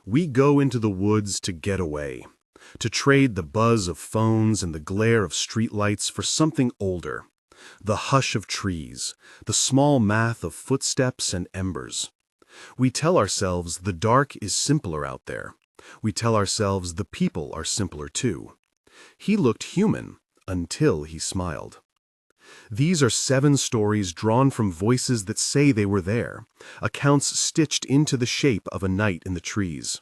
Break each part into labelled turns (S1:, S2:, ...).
S1: We go into the woods to get away, to trade the buzz of phones and the glare of streetlights for something older, the hush of trees, the small math of footsteps and embers. We tell ourselves the dark is simpler out there. We tell ourselves the people are simpler too. He looked human until he smiled. These are 7 stories drawn from voices that say they were there, accounts stitched into the shape of a night in the trees.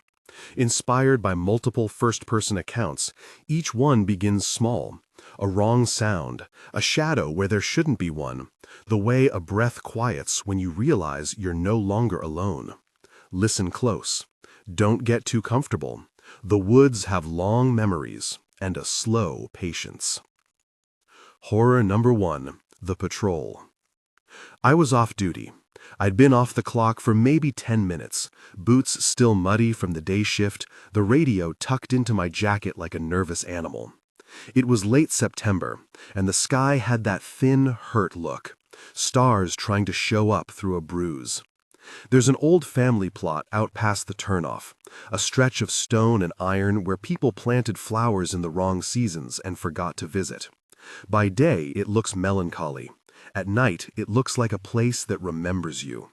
S1: Inspired by multiple first-person accounts, each one begins small. A wrong sound, a shadow where there shouldn't be one, the way a breath quiets when you realize you're no longer alone. Listen close. Don't get too comfortable. The woods have long memories and a slow patience. Horror number 1, The Patrol. I was off duty. I'd been off the clock for maybe 10 minutes, boots still muddy from the day shift, the radio tucked into my jacket like a nervous animal. It was late September, and the sky had that thin, hurt look, stars trying to show up through a bruise. There's an old family plot out past the turnoff, a stretch of stone and iron where people planted flowers in the wrong seasons and forgot to visit. By day, it looks melancholy. At night, it looks like a place that remembers you.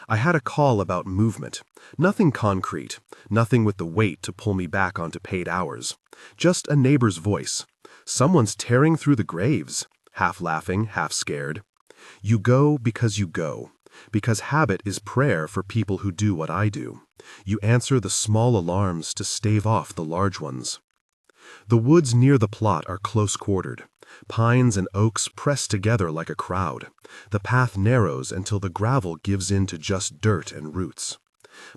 S1: I had a call about movement. Nothing concrete, nothing with the weight to pull me back onto paid hours. Just a neighbor's voice. Someone's tearing through the graves, half laughing, half scared. You go, because habit is prayer for people who do what I do. You answer the small alarms to stave off the large ones. The woods near the plot are close-quartered. Pines and oaks press together like a crowd. The path narrows until the gravel gives in to just dirt and roots.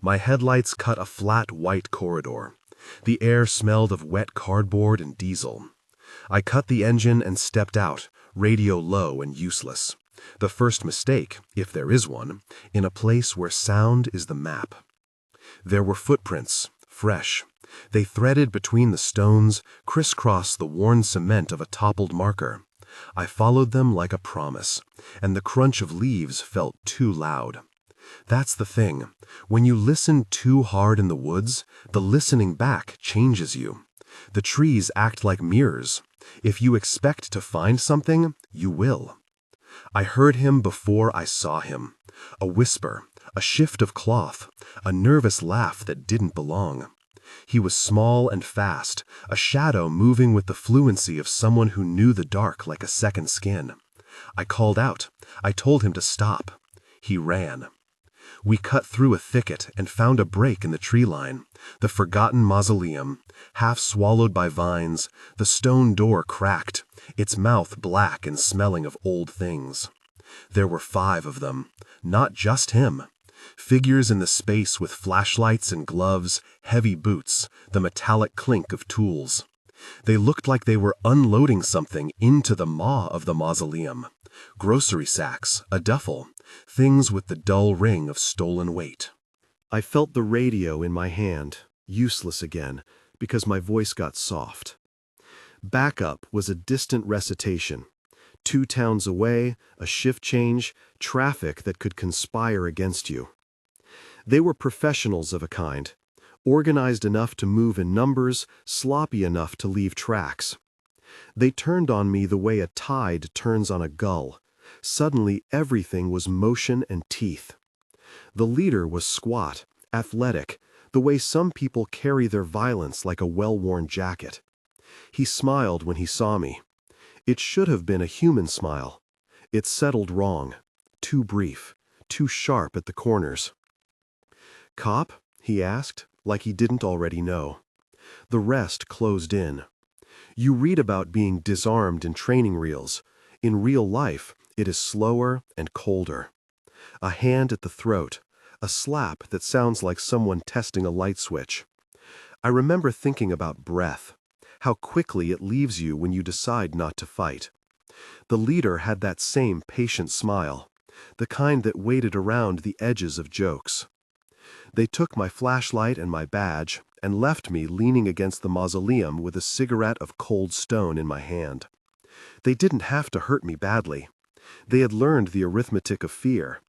S1: My headlights cut a flat white corridor. The air smelled of wet cardboard and diesel. I cut the engine and stepped out, radio low and useless. The first mistake, if there is one, in a place where sound is the map. There were footprints, fresh. They threaded between the stones, crisscrossed the worn cement of a toppled marker. I followed them like a promise, and the crunch of leaves felt too loud. That's the thing. When you listen too hard in the woods, the listening back changes you. The trees act like mirrors. If you expect to find something, you will. I heard him before I saw him. A whisper, a shift of cloth, a nervous laugh that didn't belong. He was small and fast, a shadow moving with the fluency of someone who knew the dark like a second skin. I called out. I told him to stop. He ran. We cut through a thicket and found a break in the tree line, the forgotten mausoleum, half swallowed by vines, the stone door cracked, its mouth black and smelling of old things. There were 5 of them, not just him. Figures in the space with flashlights and gloves, heavy boots, the metallic clink of tools. They looked like they were unloading something into the maw of the mausoleum. Grocery sacks, a duffel, things with the dull ring of stolen weight. I felt the radio in my hand, useless again, because my voice got soft. Backup was a distant recitation. 2 towns away, a shift change, traffic that could conspire against you. They were professionals of a kind, organized enough to move in numbers, sloppy enough to leave tracks. They turned on me the way a tide turns on a gull. Suddenly everything was motion and teeth. The leader was squat, athletic, the way some people carry their violence like a well-worn jacket. He smiled when he saw me. It should have been a human smile. It settled wrong, too brief, too sharp at the corners. "Cop?" he asked, like he didn't already know. The rest closed in. You read about being disarmed in training reels. In real life, it is slower and colder. A hand at the throat, a slap that sounds like someone testing a light switch. I remember thinking about breath, how quickly it leaves you when you decide not to fight. The leader had that same patient smile, the kind that waited around the edges of jokes. They took my flashlight and my badge and left me leaning against the mausoleum with a cigarette of cold stone in my hand. They didn't have to hurt me badly. They had learned the arithmetic of fear.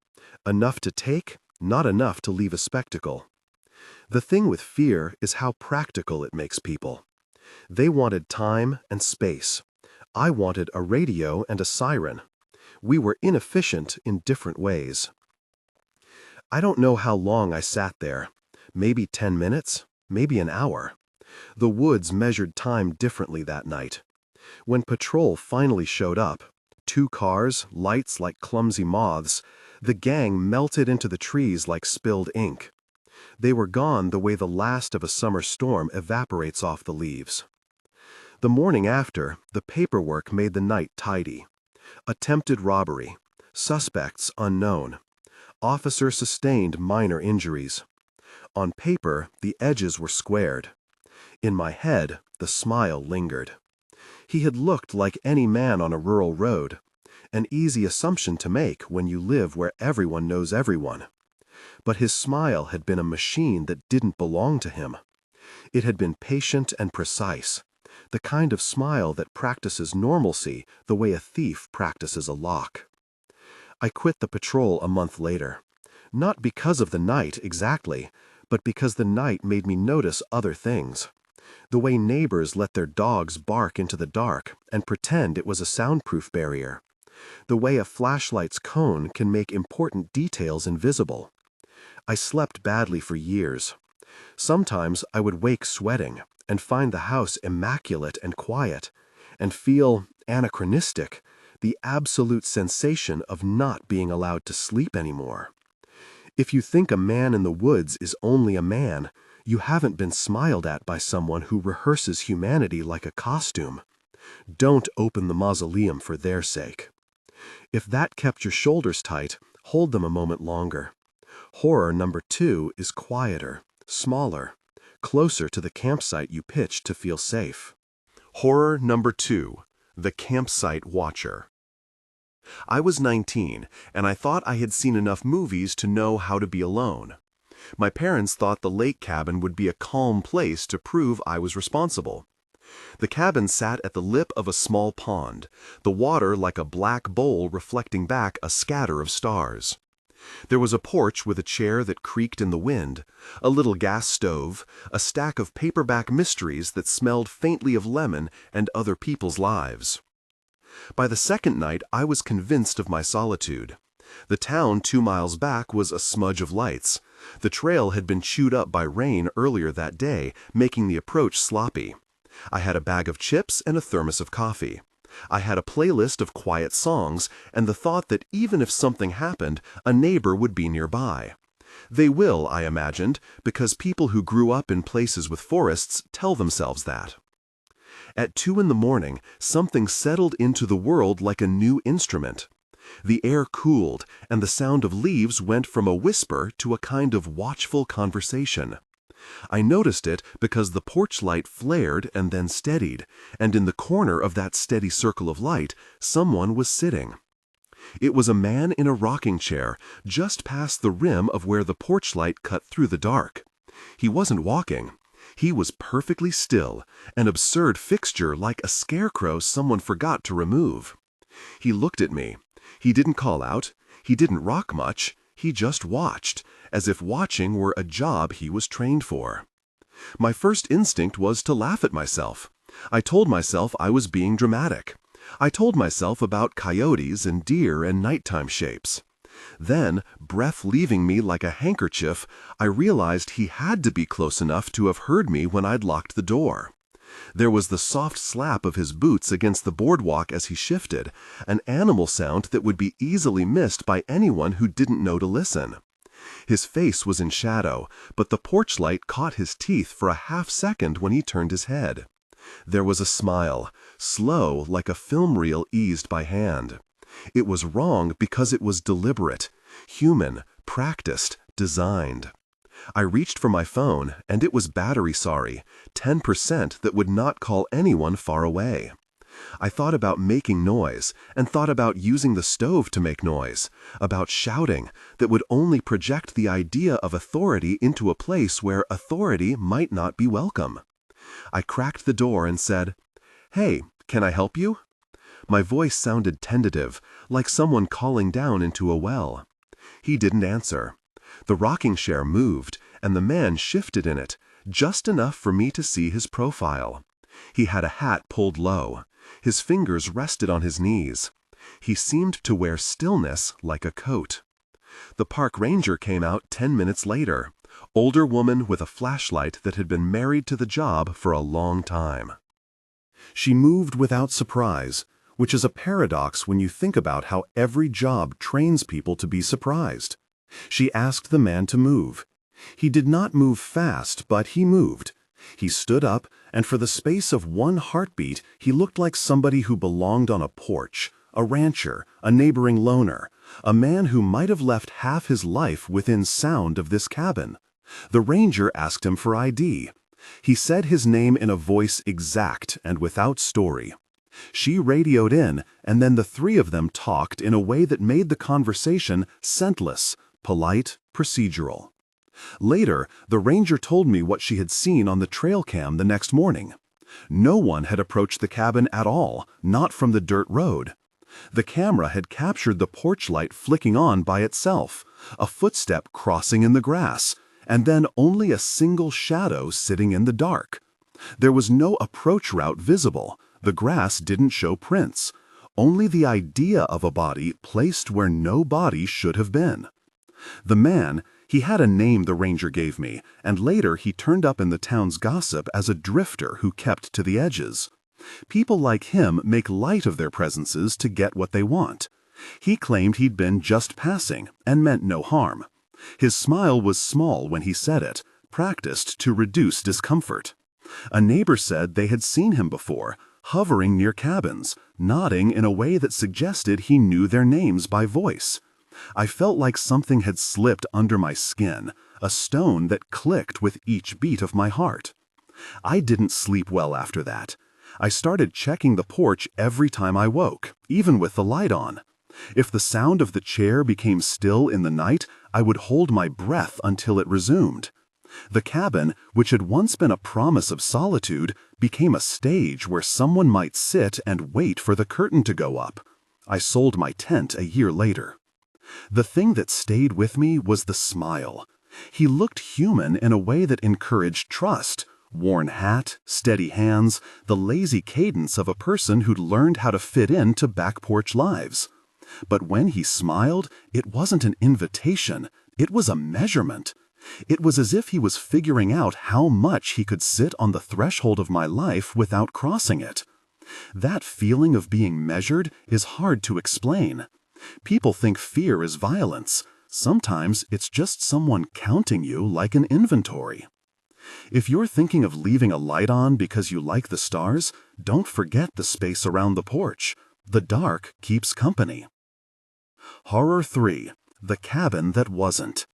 S1: Enough to take, not enough to leave a spectacle. The thing with fear is how practical it makes people. They wanted time and space. I wanted a radio and a siren. We were inefficient in different ways. I don't know how long I sat there. Maybe 10 minutes, maybe an hour. The woods measured time differently that night. When patrol finally showed up, 2 cars, lights like clumsy moths, the gang melted into the trees like spilled ink. They were gone the way the last of a summer storm evaporates off the leaves. The morning after, the paperwork made the night tidy. Attempted robbery. Suspects unknown. Officer sustained minor injuries. On paper, the edges were squared. In my head, the smile lingered. He had looked like any man on a rural road, an easy assumption to make when you live where everyone knows everyone. But his smile had been a machine that didn't belong to him. It had been patient and precise, the kind of smile that practices normalcy the way a thief practices a lock. I quit the patrol a month later, not because of the night exactly, but because the night made me notice other things. The way neighbors let their dogs bark into the dark and pretend it was a soundproof barrier. The way a flashlight's cone can make important details invisible. I slept badly for years. Sometimes I would wake sweating and find the house immaculate and quiet, and feel anachronistic, the absolute sensation of not being allowed to sleep anymore. If you think a man in the woods is only a man, you haven't been smiled at by someone who rehearses humanity like a costume. Don't open the mausoleum for their sake. If that kept your shoulders tight, hold them a moment longer. Horror number 2 is quieter, smaller, closer to the campsite you pitched to feel safe. Horror number 2, the campsite watcher. I was 19, and I thought I had seen enough movies to know how to be alone. My parents thought the lake cabin would be a calm place to prove I was responsible. The cabin sat at the lip of a small pond, the water like a black bowl reflecting back a scatter of stars. There was a porch with a chair that creaked in the wind, a little gas stove, a stack of paperback mysteries that smelled faintly of lemon and other people's lives. By the second night, I was convinced of my solitude. The town 2 miles back was a smudge of lights. The trail had been chewed up by rain earlier that day, making the approach sloppy. I had a bag of chips and a thermos of coffee. I had a playlist of quiet songs and the thought that even if something happened, a neighbor would be nearby. They will, I imagined, because people who grew up in places with forests tell themselves that. At 2 in the morning, something settled into the world like a new instrument. The air cooled, and the sound of leaves went from a whisper to a kind of watchful conversation. I noticed it because the porch light flared and then steadied, and in the corner of that steady circle of light, someone was sitting. It was a man in a rocking chair, just past the rim of where the porch light cut through the dark. He wasn't walking. He was perfectly still, an absurd fixture like a scarecrow someone forgot to remove. He looked at me. He didn't call out. He didn't rock much. He just watched, as if watching were a job he was trained for. My first instinct was to laugh at myself. I told myself I was being dramatic. I told myself about coyotes and deer and nighttime shapes. Then, breath leaving me like a handkerchief, I realized he had to be close enough to have heard me when I'd locked the door. There was the soft slap of his boots against the boardwalk as he shifted, an animal sound that would be easily missed by anyone who didn't know to listen. His face was in shadow, but the porch light caught his teeth for a half-second when he turned his head. There was a smile, slow like a film reel eased by hand. It was wrong because it was deliberate, human, practiced, designed. I reached for my phone, and it was battery sorry, 10% that would not call anyone far away. I thought about making noise, and thought about using the stove to make noise, about shouting that would only project the idea of authority into a place where authority might not be welcome. I cracked the door and said, "Hey, can I help you?" My voice sounded tentative, like someone calling down into a well. He didn't answer. The rocking chair moved,
S2: and the man shifted in it, just enough for me to see his profile. He had a hat pulled low. His fingers rested on his knees. He seemed to wear stillness like a coat. The park ranger came out 10 minutes later, older woman with a flashlight that had been married to the job for a long time.
S1: She moved without surprise, which is a paradox when you think about how every job trains people to be surprised. She asked the man to move. He did not move fast, but he moved. He stood up, and for the space of one heartbeat, he looked like somebody who belonged on a porch, a rancher, a neighboring loner, a man who might have left half his life within sound of this cabin. The ranger asked him for ID. He said his name in a voice exact and without story. She radioed in, and then the three of them talked in a way that made the conversation scentless, polite, procedural. Later, the ranger told me what she had seen on the trail cam the next morning. No one had approached the cabin at all, not from the dirt road. The camera had captured the porch light flicking on by itself, a footstep crossing in the grass, and then only a single shadow sitting in the dark. There was no approach route visible. The grass didn't show prints, only the idea of a body placed where no body should have been. The man, he had a name the ranger gave me, and later he turned up in the town's gossip as a drifter who kept to the edges. People like him make light of their presences to get what they want. He claimed he'd been just passing and meant no harm. His smile was small when he said it, practiced to reduce discomfort. A neighbor said they had seen him before, hovering near cabins, nodding in a way that suggested he knew their names by voice. I felt like something had slipped under my skin, a stone that clicked with each beat of my heart. I didn't sleep well after that. I started checking the porch every time I woke, even with the light on. If the sound of the chair became still in the night, I would hold my breath until it resumed. The cabin, which had once been a promise of solitude, became a stage where someone might sit and wait for the curtain to go up. I sold my tent a year later. The thing that stayed with me was the smile. He looked human in a way that encouraged trust. Worn hat, steady hands, the lazy cadence of a person who'd learned how to fit into back porch lives. But when he smiled, it wasn't an invitation, it was a measurement. It was as if he was figuring out how much he could sit on the threshold of my life without crossing it. That feeling of being measured is hard to explain. People think fear is violence. Sometimes it's just someone counting you like an inventory. If you're thinking of leaving a light on because you like the stars, don't forget the space around the porch. The dark keeps company. Horror 3. The Cabin That Wasn't.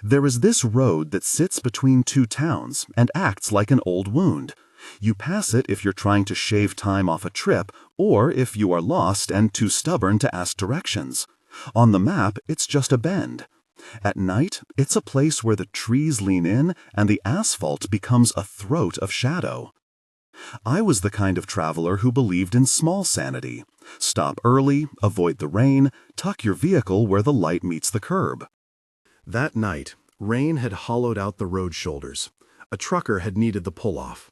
S1: There is this road that sits between two towns and acts like an old wound. You pass it if you're trying to shave time off a trip, or if you are lost and too stubborn to ask directions. On the map, it's just a bend. At night, it's a place where the trees lean in and the asphalt becomes a throat of shadow. I was the kind of traveler who believed in small sanity. Stop early, avoid the rain, tuck your vehicle where the light meets the curb. That night, rain had hollowed out the road shoulders. A trucker had needed the pull-off.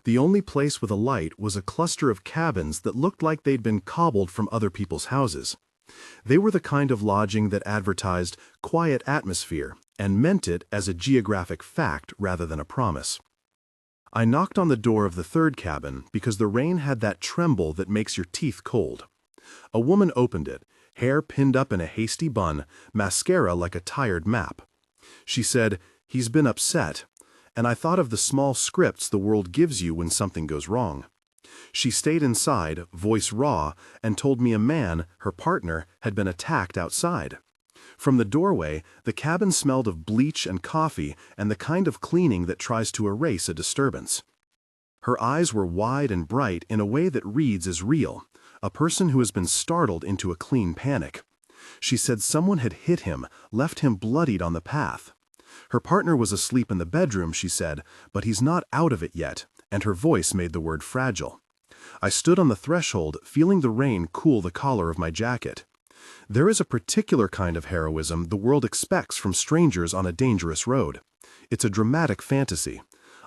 S1: The only place with a light was a cluster of cabins that looked like they'd been cobbled from other people's houses. They were the kind of lodging that advertised quiet atmosphere and meant it as a geographic fact rather than a promise. I knocked on the door of the third cabin because the rain had that tremble that makes your teeth cold. A woman opened it, hair pinned up in a hasty bun, mascara like a tired map. She said, "He's been upset," and I thought of the small scripts the world gives you when something goes wrong. She stayed inside, voice raw, and told me a man, her partner, had been attacked outside. From the doorway, the cabin smelled of bleach and coffee and the kind of cleaning that tries to erase a disturbance. Her eyes were wide and bright in a way that reads as real, a person who has been startled into a clean panic. She said someone had hit him, left him bloodied on the path. Her partner was asleep in the bedroom, she said, but he's not out of it yet, and her voice made the word fragile. I stood on the threshold, feeling the rain cool the collar of my jacket. There is a particular kind of heroism the world expects from strangers on a dangerous road. It's a dramatic fantasy.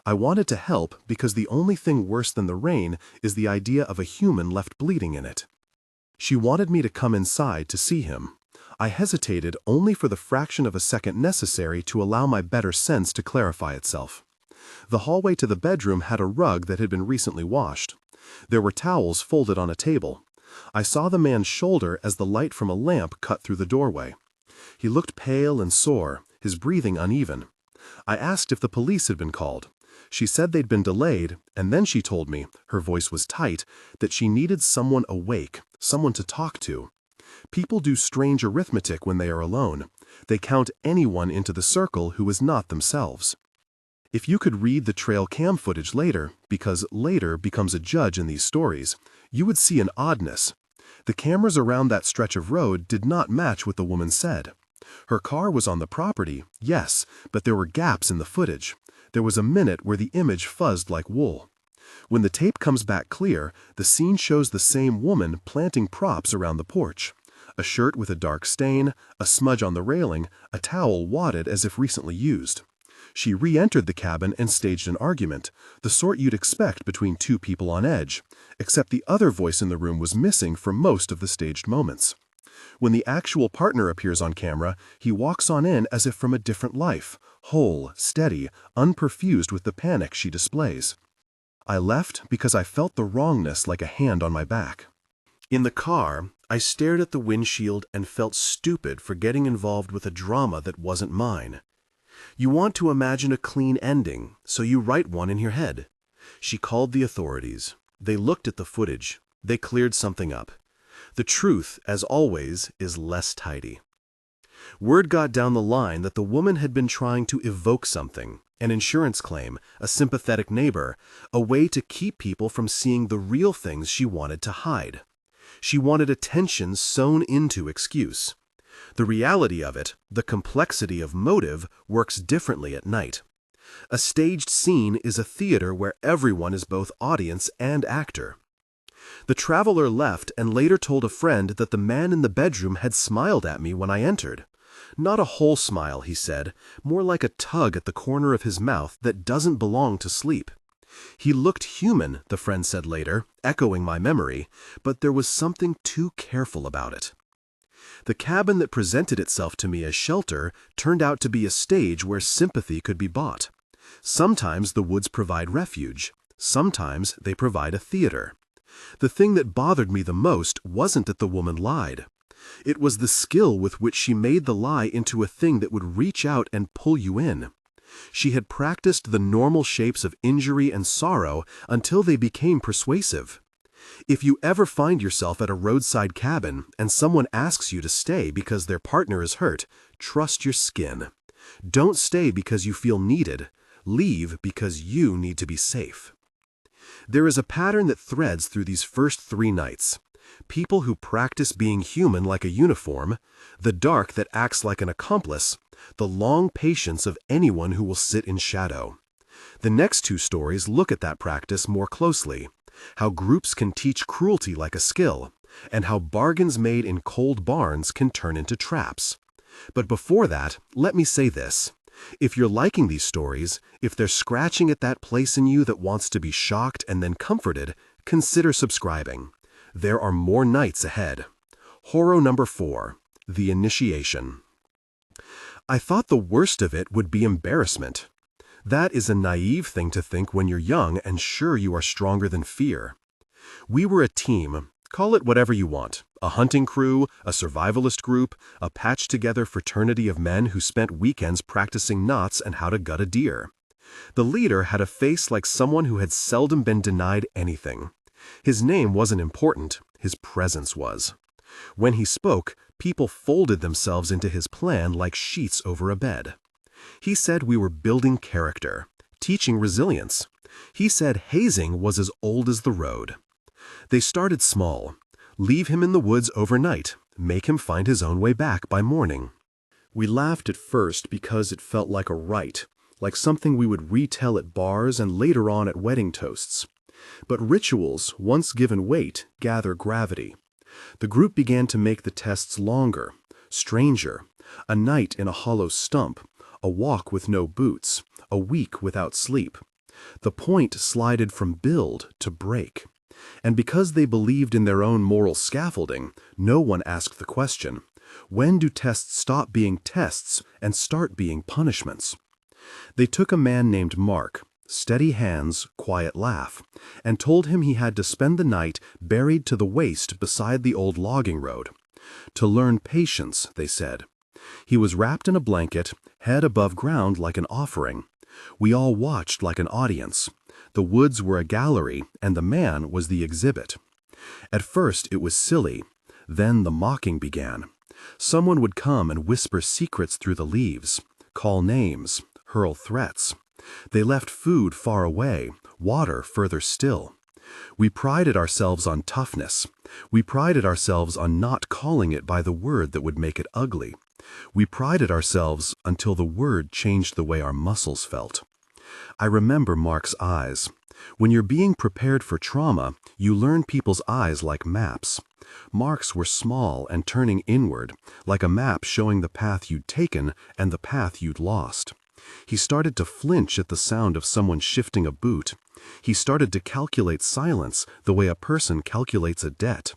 S1: I wanted to help because the only thing worse than the rain is the idea of a human left bleeding in it. She wanted me to come inside to see him. I hesitated only for the fraction of a second necessary to allow my better sense to clarify itself. The hallway to the bedroom had a rug that had been recently washed. There were towels folded on a table. I saw the man's shoulder as the light from a lamp cut through the doorway. He looked pale and sore, his breathing uneven. I asked if the police had been called. She said they'd been delayed, and then she told me, her voice was tight, that she needed someone awake, someone to talk to. People do strange arithmetic when they are alone. They count anyone into the circle who is not themselves. If you could read the trail cam footage later, because later becomes a judge in these stories, you would see an oddness. The cameras around that stretch of road did not match what the woman said. Her car was on the property, yes, but there were gaps in the footage. There was a minute where the image fuzzed like wool. When the tape comes back clear, the scene shows the same woman planting props around the porch. A shirt with a dark stain, a smudge on the railing, a towel wadded as if recently used. She re-entered the cabin and staged an argument, the sort you'd expect between two people on edge, except the other voice in the room was missing for most of the staged moments. When the actual partner appears on camera, he walks on in as if from a different life, whole, steady, unperfused with the panic she displays. I left because I felt the wrongness like a hand on my back. In the car, I stared at the windshield and felt stupid for getting involved with a drama that wasn't mine. You want to imagine a clean ending, so you write one in your head. She called the authorities. They looked at the footage. They cleared something up. The truth, as always, is less tidy. Word got down the line that the woman had been trying to evoke something, an insurance claim, a sympathetic neighbor, a way to keep people from seeing the real things she wanted to hide. She wanted attention sewn into excuse. The reality of it, the complexity of motive, works differently at night. A staged scene is a theater where everyone is both audience and actor. The traveler left and later told a friend that the man in the bedroom had smiled at me when I entered. Not a whole smile, he said, more like a tug at the corner of his mouth that doesn't belong to sleep. He looked human, the friend said later, echoing my memory, but there was something too careful about it. The cabin that presented itself to me as shelter turned out to be a stage where sympathy could be bought. Sometimes the woods provide refuge. Sometimes they provide a theater. The thing that bothered me the most wasn't that the woman lied. It was the skill with which she made the lie into a thing that would reach out and pull you in. She had practiced the normal shapes of injury and sorrow until they became persuasive. If you ever find yourself at a roadside cabin and someone asks you to stay because their partner is hurt, trust your skin. Don't stay because you feel needed. Leave because you need to be safe. There is a pattern that threads through these first 3 nights. People who practice being human like a uniform, the dark that acts like an accomplice, the long patience of anyone who will sit in shadow. The next 2 stories look at that practice more closely, how groups can teach cruelty like a skill, and how bargains made in cold barns can turn into traps. But before that, let me say this. If you're liking these stories, if they're scratching at that place in you that wants to be shocked and then comforted, consider subscribing. There are more nights ahead. Horror number 4, The Initiation. I thought the worst of it would be embarrassment. That is a naive thing to think when you're young and sure you are stronger than fear. We were a team, call it whatever you want, a hunting crew, a survivalist group, a patched-together fraternity of men who spent weekends practicing knots and how to gut a deer. The leader had a face like someone who had seldom been denied anything. His name wasn't important, his presence was. When he spoke, people folded themselves into his plan like sheets over a bed. He said we were building character, teaching resilience. He said hazing was as old as the road. They started small. Leave him in the woods overnight, make him find his own way back by morning. We laughed at first because it felt like a rite, like something we would retell at bars and later on at wedding toasts. But rituals, once given weight, gather gravity. The group began to make the tests longer, stranger, a night in a hollow stump, a walk with no boots, a week without sleep. The point slided from build to break. And because they believed in their own moral scaffolding, no one asked the question, when do tests stop being tests and start being punishments? They took a man named Mark, steady hands, quiet laugh, and told him he had to spend the night buried to the waist beside the old logging road. To learn patience, they said. He was wrapped in a blanket, head above ground like an offering. We all watched like an audience. The woods were a gallery, and the man was the exhibit. At first it was silly. Then the mocking began. Someone would come and whisper secrets through the leaves, call names, hurl threats. They left food far away, water further still. We prided ourselves on toughness. We prided ourselves on not calling it by the word that would make it ugly. We prided ourselves until the word changed the way our muscles felt. I remember Mark's eyes. When you're being prepared for trauma, you learn people's eyes like maps. Mark's were small and turning inward, like a map showing the path you'd taken and the path you'd lost. He started to flinch at the sound of someone shifting a boot. He started to calculate silence the way a person calculates a debt.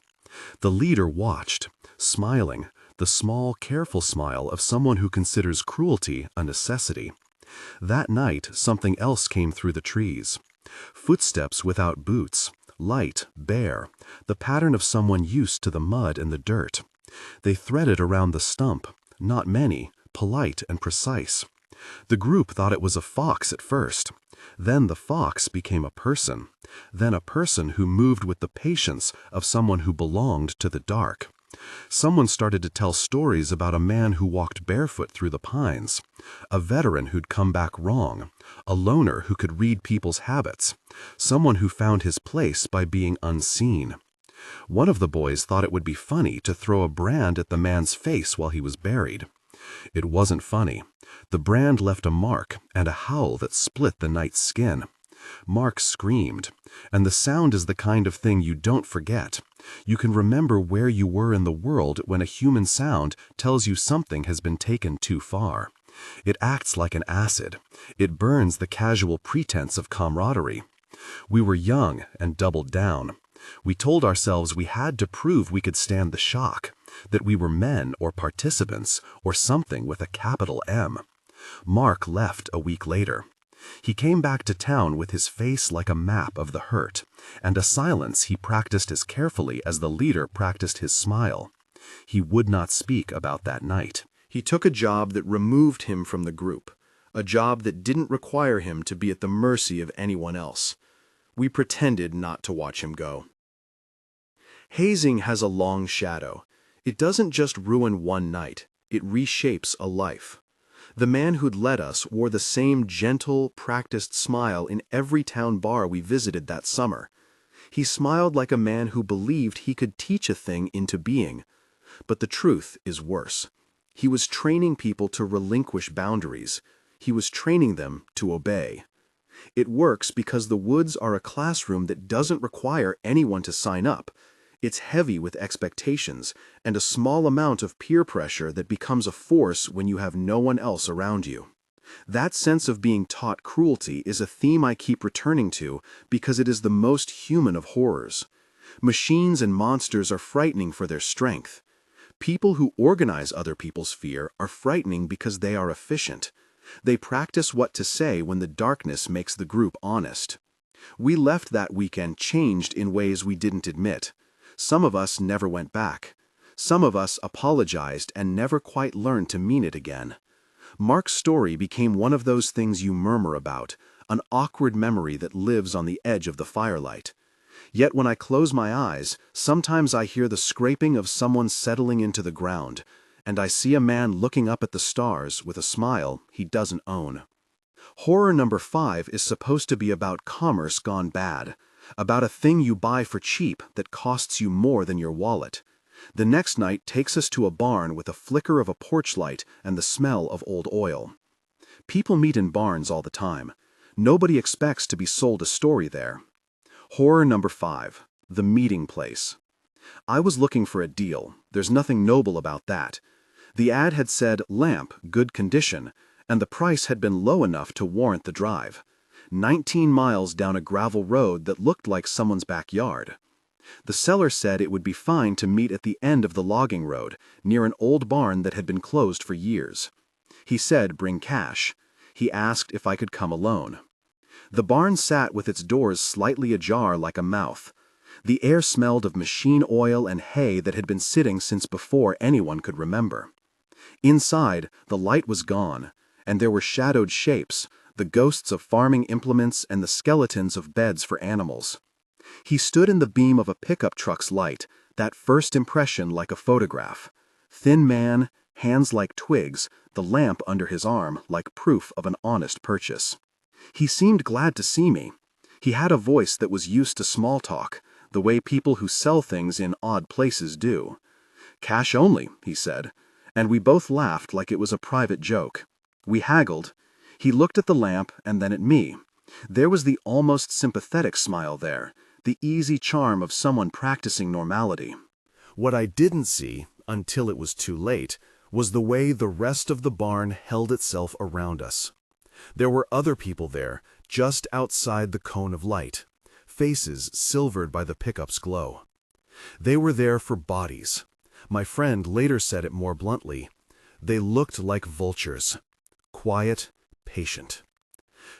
S1: The leader watched, smiling, the small, careful smile of someone who considers cruelty a necessity. That night, something else came through the trees. Footsteps without boots, light, bare, the pattern of someone used to the mud and the dirt. They threaded around the stump, not many, polite and precise. The group thought it was a fox at first. Then the fox became a person. Then a person who moved with the patience of someone who belonged to the dark. Someone started to tell stories about a man who walked barefoot through the pines, a veteran who'd come back wrong, a loner who could read people's habits, someone who found his place by being unseen. One of the boys thought it would be funny to throw a brand at the man's face while he was buried. It wasn't funny. The brand left a mark and a howl that split the night's skin. Mark screamed, and the sound is the kind of thing you don't forget. You can remember where you were in the world when a human sound tells you something has been taken too far. It acts like an acid. It burns the casual pretense of camaraderie. We were young and doubled down. We told ourselves we had to prove we could stand the shock, that we were men or participants or something with a capital M. Mark left a week later. He came back to town with his face like a map of the hurt, and a silence he practiced as carefully as the leader practiced his smile. He would not speak about that night.
S3: He took a job that removed him from the group, a job that didn't require him to be at the mercy of anyone else. We pretended not to watch him go. Hazing has a long shadow. It doesn't just ruin one night, it reshapes a life. The man who'd led us wore the same gentle, practiced smile in every town bar we visited that summer. He smiled like a man who believed he could teach a thing into being. But the truth is worse. He was training people to relinquish boundaries. He was training them to obey. It works because the woods are a classroom that doesn't require anyone to sign up. It's heavy with expectations and a small amount of peer pressure that becomes a force when you have no one else around you. That sense of being taught cruelty is a theme I keep returning to because it is the most human of horrors. Machines and monsters are frightening for their strength. People who organize other people's fear are frightening because they are efficient. They practice what to say when the darkness makes the group honest. We left that weekend changed in ways we didn't admit. Some of us never went back. Some of us apologized and never quite learned to mean it again. Mark's story became one of those things you murmur about, an awkward memory that lives on the edge of the firelight. Yet when I close my eyes, sometimes I hear the scraping of someone settling into the ground, and I see a man looking up at the stars with a smile he doesn't own. Horror number 5 is supposed to be about commerce gone bad, about a thing you buy for cheap that costs you more than your wallet. The next night takes us to a barn with a flicker of a porch light and the smell of old oil. People meet in barns all the time. Nobody expects to be sold a story there. Horror number 5, the meeting place. I was looking for a deal. There's nothing noble about that. The ad had said, lamp, good condition, and the price had been low enough to warrant the drive. 19 miles down a gravel road that looked like someone's backyard. The seller said it would be fine to meet at the end of the logging road, near an old barn that had been closed for years. He said bring cash. He asked if I could come alone. The barn sat with its doors slightly ajar like a mouth. The air smelled of machine oil and hay that had been sitting since before anyone could remember. Inside, the light was gone, and there were shadowed shapes, the ghosts of farming implements and the skeletons of beds for animals. He stood in the beam of a pickup truck's light, that first impression like a photograph. Thin man, hands like twigs, the lamp under his arm like proof of an honest purchase. He seemed glad to see me. He had a voice that was used to small talk, the way people who sell things in odd places do. Cash only, he said, and we both laughed like it was a private joke. We haggled. He looked at the lamp and then at me. There was the almost sympathetic smile there, the easy charm of someone practicing normality.
S1: What I didn't see, until it was too late, was the way the rest of the barn held itself around us. There were other people there, just outside the cone of light, faces silvered by the pickup's glow. They were there for bodies. My friend later said it more bluntly. They looked like vultures. Quiet, patient.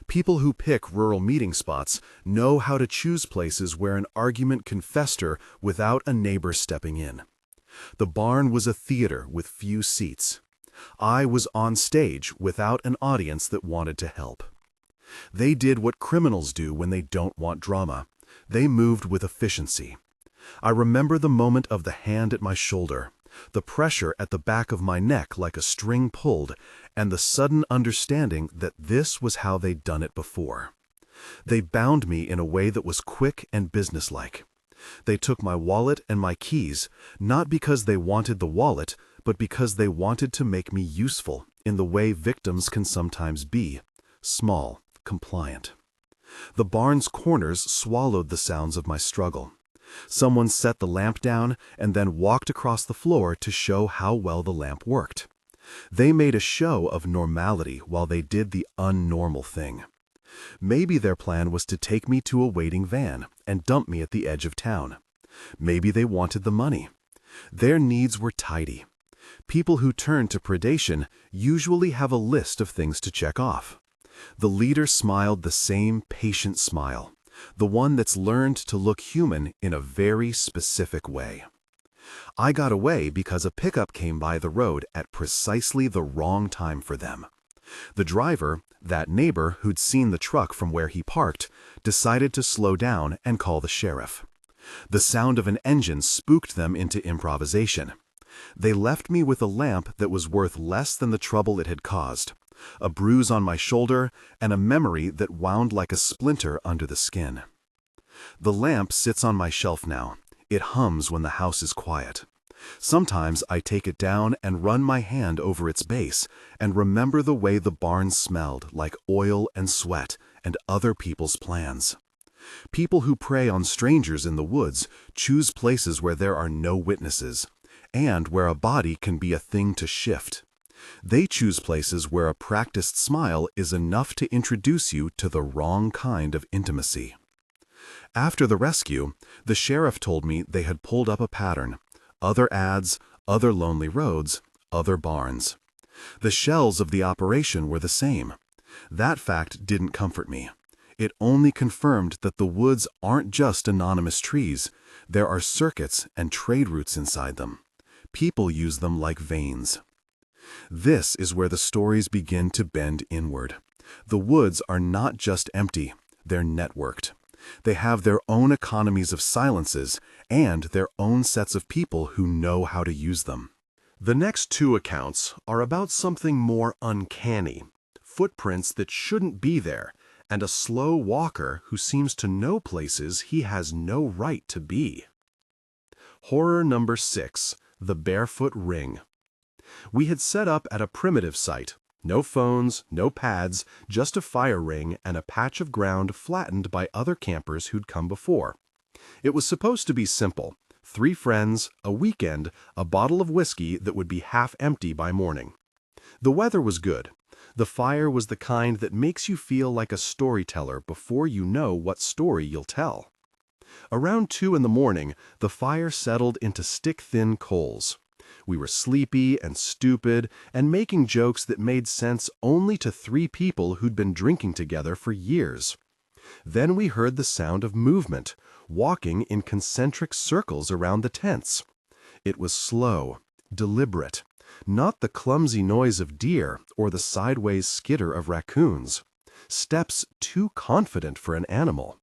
S1: People who pick rural meeting spots know how to choose places where an argument can fester without a neighbor stepping in. The barn was a theater with few seats. I was on stage without an audience that wanted to help. They did what criminals do when they don't want drama. They moved with efficiency. I remember the moment of the hand at my shoulder, the pressure at the back of my neck like a string pulled, and the sudden understanding that this was how they'd done it before. They bound me in a way that was quick and businesslike. They took my wallet and my keys, not because they wanted the wallet, but because they wanted to make me useful in the way victims can sometimes be, small, compliant. The barn's corners swallowed the sounds of my struggle. Someone set the lamp down and then walked across the floor to show how well the lamp worked. They made a show of normality while they did the unnormal thing. Maybe their plan was to take me to a waiting van and dump me at the edge of town. Maybe they wanted the money. Their needs were tidy. People who turn to predation usually have a list of things to check off. The leader smiled the same patient smile, the one that's learned to look human in a very specific way. I got away because a pickup came by the road at precisely the wrong time for them. The driver, that neighbor who'd seen the truck from where he parked, decided to slow down and call the sheriff. The sound of an engine spooked them into improvisation. They left me with a lamp that was worth less than the trouble it had caused, a bruise on my shoulder, and a memory that wound like a splinter under the skin. The lamp sits on my shelf now. It hums when the house is quiet. Sometimes I take it down and run my hand over its base and remember the way the barn smelled like oil and sweat and other people's plans. People who prey on strangers in the woods choose places where there are no witnesses and where a body can be a thing to shift. They choose places where a practiced smile is enough to introduce you to the wrong kind of intimacy. After the rescue, the sheriff told me they had pulled up a pattern. Other ads, other lonely roads, other barns. The shells of the operation were the same. That fact didn't comfort me. It only confirmed that the woods aren't just anonymous trees. There are circuits and trade routes inside them. People use them like veins. This is where the stories begin to bend inward. The woods are not just empty, they're networked. They have their own economies of silences and their own sets of people who know how to use them. The next two accounts are about something more uncanny, footprints that shouldn't be there, and a slow walker who seems to know places he has no right to be. Horror number 6, The Barefoot Ring. We had set up at a primitive site. No phones, no pads, just a fire ring and a patch of ground flattened by other campers who'd come before. It was supposed to be simple. 3 friends, a weekend, a bottle of whiskey that would be half empty by morning. The weather was good. The fire was the kind that makes you feel like a storyteller before you know what story you'll tell. Around 2 in the morning, the fire settled into stick-thin coals. We were sleepy and stupid and making jokes that made sense only to 3 people who'd been drinking together for years. Then we heard the sound of movement, walking in concentric circles around the tents. It was slow, deliberate, not the clumsy noise of deer or the sideways skitter of raccoons. Steps too confident for an animal.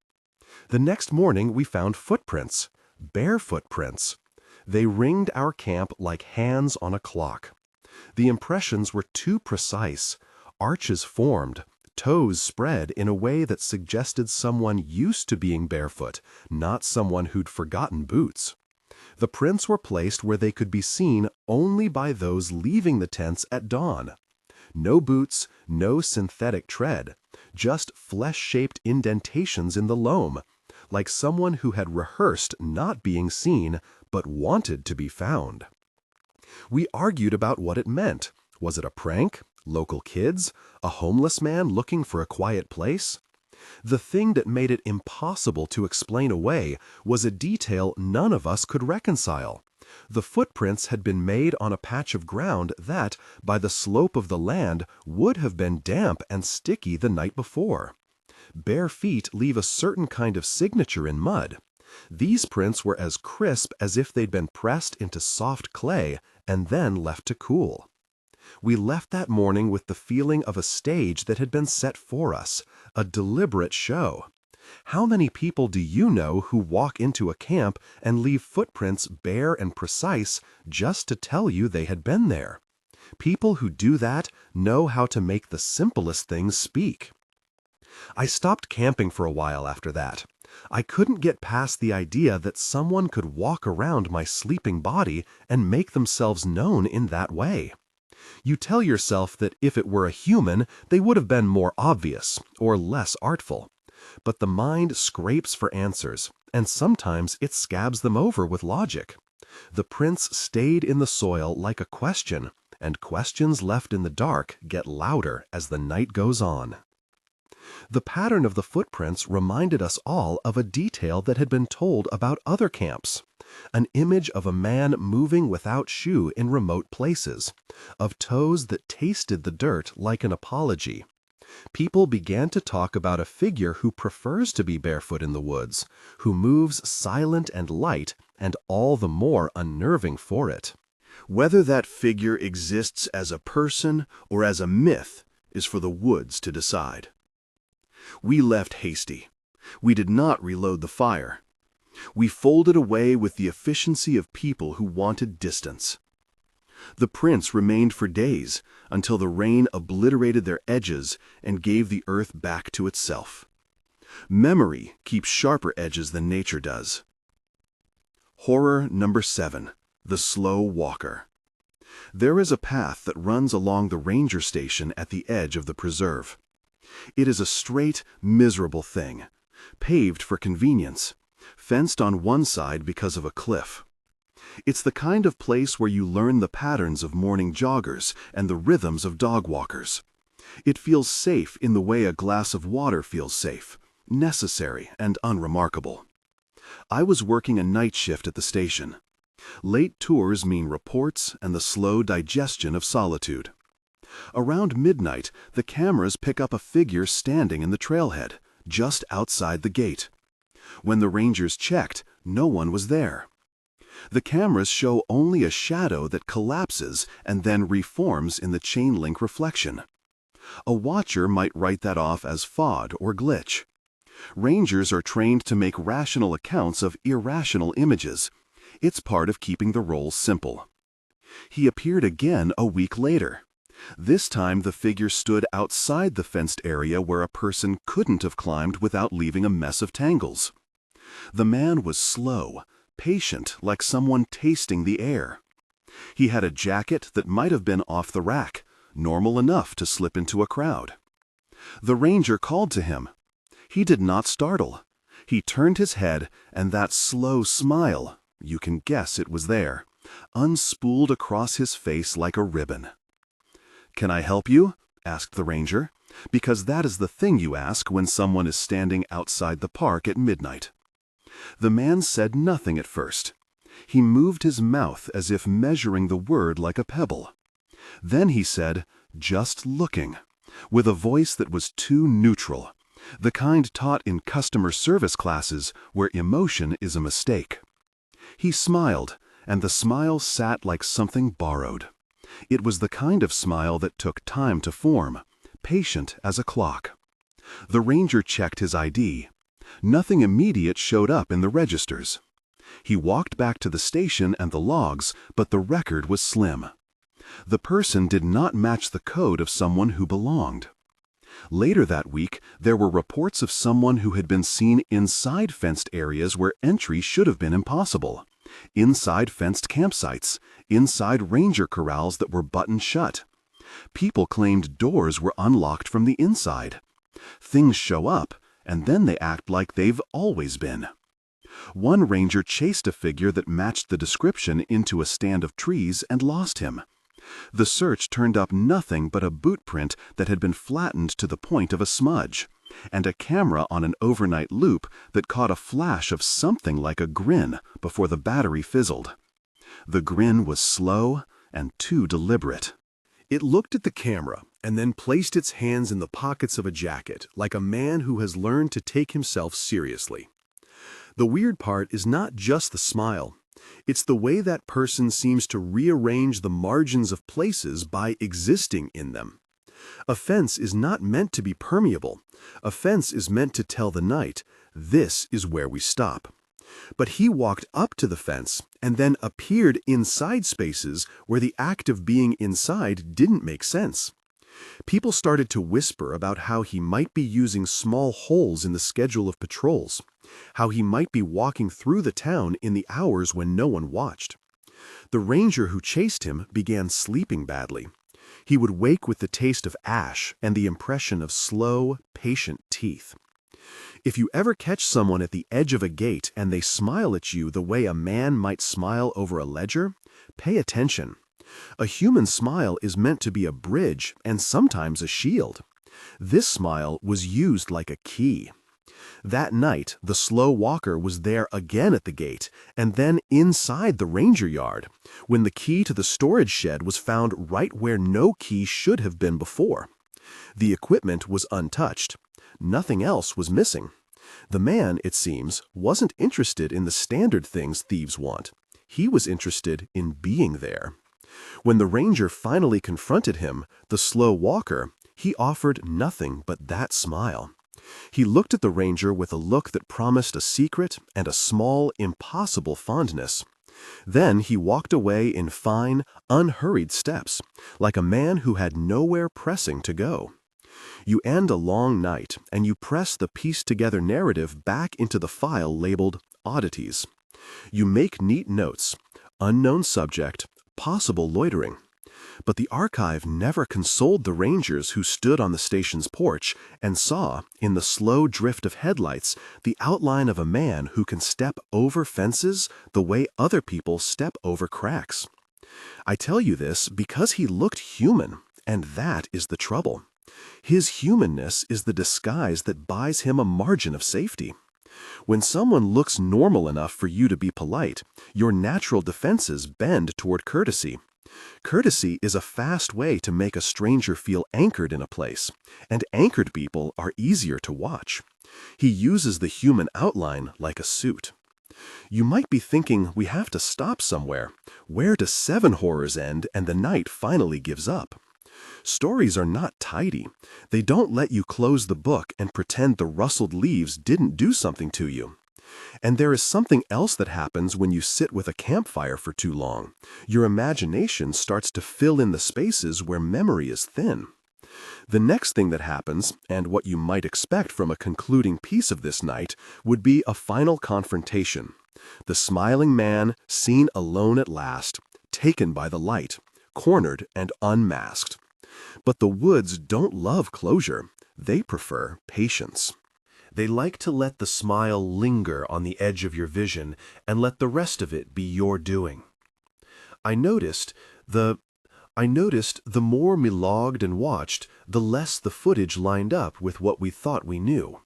S1: The next morning we found footprints, bare footprints. They ringed our camp like hands on a clock. The impressions were too precise, arches formed, toes spread in a way that suggested someone used to being barefoot, not someone who'd forgotten boots. The prints were placed where they could be seen only by those leaving the tents at dawn. No boots, no synthetic tread, just flesh-shaped indentations in the loam, like someone who had rehearsed not being seen but wanted to be found. We argued about what it meant. Was it a prank? Local kids? A homeless man looking for a quiet place? The thing that made it impossible to explain away was a detail none of us could reconcile. The footprints had been made on a patch of ground that, by the slope of the land, would have been damp and sticky the night before. Bare feet leave a certain kind of signature in mud. These prints were as crisp as if they'd been pressed into soft clay and then left to cool. We left that morning with the feeling of a stage that had been set for us, a deliberate show. How many people do you know who walk into a camp and leave footprints bare and precise just to tell you they had been there? People who do that know how to make the simplest things speak. I stopped camping for a while after that. I couldn't get past the idea that someone could walk around my sleeping body and make themselves known in that way. You tell yourself that if it were a human, they would have been more obvious or less artful. But the mind scrapes for answers, and sometimes it scabs them over with logic. The prints stayed in the soil like a question, and questions left in the dark get louder as the night goes on. The pattern of the footprints reminded us all of a detail that had been told about other camps. An image of a man moving without shoe in remote places, of toes that tasted the dirt like an apology. People began to talk about a figure who prefers to be barefoot in the woods, who moves silent and light and all the more unnerving for it.
S3: Whether that figure exists as a person or as a myth is for the woods to decide. We left hasty. We did not reload the fire. We folded away with the efficiency of people who wanted distance. The prints remained for days until the rain obliterated their edges and gave the earth back to itself. Memory keeps sharper edges than nature does. Horror number 7, the slow walker. There is a path that runs along the ranger station at the edge of the preserve. It is a straight, miserable thing, paved for convenience, fenced on one side because of a cliff. It's the kind of place where you learn the patterns of morning joggers and the rhythms of dog walkers. It feels safe in the way a glass of water feels safe, necessary and unremarkable. I was working a night shift at the station. Late tours mean reports and the slow digestion of solitude. Around midnight, the cameras pick up a figure standing in the trailhead, just outside the gate. When the rangers checked, no one was there. The cameras show only a shadow that collapses and then reforms in the chain-link reflection. A watcher might write that off as FOD or glitch. Rangers are trained to make rational accounts of irrational images. It's part of keeping the roles simple. He appeared again a week later. This time the figure stood outside the fenced area where a person couldn't have climbed without leaving a mess of tangles. The man was slow, patient, like someone tasting the air. He had a jacket that might have been off the rack, normal enough to slip into a crowd. The ranger called to him. He did not startle. He turned his head, and that slow smile, you can guess it was there, unspooled across his face like a ribbon. "Can I help you?"
S2: asked the ranger, because that is the thing you ask when someone is standing outside the park at midnight. The man said nothing at first. He moved his mouth as if measuring the word like a pebble. Then he said, "Just looking," with a voice that was too neutral, the kind taught in customer service classes where emotion is a mistake. He smiled, and the smile sat like something borrowed. It was the kind of smile that took time to form, patient as a clock. The ranger checked his ID. Nothing immediate showed up in the registers. He walked back to the station and the logs, but the record was slim. The person did not match the code of someone who belonged. Later that week, there were reports of someone who had been seen inside fenced areas where entry should have been impossible. Inside fenced campsites, inside ranger corrals that were buttoned shut. People claimed doors were unlocked from the inside. Things show up, and then they act like they've always been. One ranger chased a figure that matched the description into a stand of trees and lost him. The search turned up nothing but a boot print that had been flattened to the point of a smudge, and a camera on an overnight loop that caught a flash of something like a grin before the battery fizzled. The grin was slow and too deliberate.
S3: It looked at the camera and then placed its hands in the pockets of a jacket, like a man who has learned to take himself seriously. The weird part is not just the smile. It's the way that person seems to rearrange the margins of places by existing in them. A fence is not meant to be permeable. A fence is meant to tell the night, this is where we stop. But he walked up to the fence and then appeared inside spaces where the act of being inside didn't make sense. People started to whisper about how he might be using small holes in the schedule of patrols, how he might be walking through the town in the hours when no one watched. The ranger who chased him began sleeping badly. He would wake with the taste of ash and the impression of slow, patient teeth. If you ever catch someone at the edge of a gate and they smile at you the way a man might smile over a ledger, pay attention. A human smile is meant to be a bridge and sometimes a shield. This smile was used like a key. That night, the slow walker was there again at the gate and then inside the ranger yard, when the key to the storage shed was found right where no key should have been before. The equipment was untouched. Nothing else was missing. The man, it seems, wasn't interested in the standard things thieves want. He was interested in being there. When the ranger finally confronted him, the slow walker, he offered nothing but that smile. He looked at the ranger with a look that promised a secret and a small, impossible fondness. Then he walked away in fine, unhurried steps, like a man who had nowhere pressing to go. You end a long night, and you press the pieced-together narrative back into the file labeled Oddities. You make neat notes, unknown subject, possible loitering. But the archive never consoled the rangers who stood on the station's porch and saw, in the slow drift of headlights, the outline of a man who can step over fences the way other people step over cracks. I tell you this because he looked human, and that is the trouble. His humanness is the disguise that buys him a margin of safety. When someone looks normal enough for you to be polite, your natural defenses bend toward courtesy. Courtesy is a fast way to make a stranger feel anchored in a place, and anchored people are easier to watch. He uses the human outline like a suit. You might be thinking we have to stop somewhere. Where do 7 horrors end and the night finally gives up? Stories are not tidy. They don't let you close the book and pretend the rustled leaves didn't do something to you. And there is something else that happens when you sit with a campfire for too long. Your imagination starts to fill in the spaces where memory is thin. The next thing that happens, and what you might expect from a concluding piece of this night, would be a final confrontation. The smiling man seen alone at last, taken by the light, cornered and unmasked. But the woods don't love closure. They prefer patience. They like to let the smile linger on the edge of your vision and let the rest of it be your doing. I noticed the
S1: I noticed the more we logged and watched, the less the footage lined up with what we thought we knew.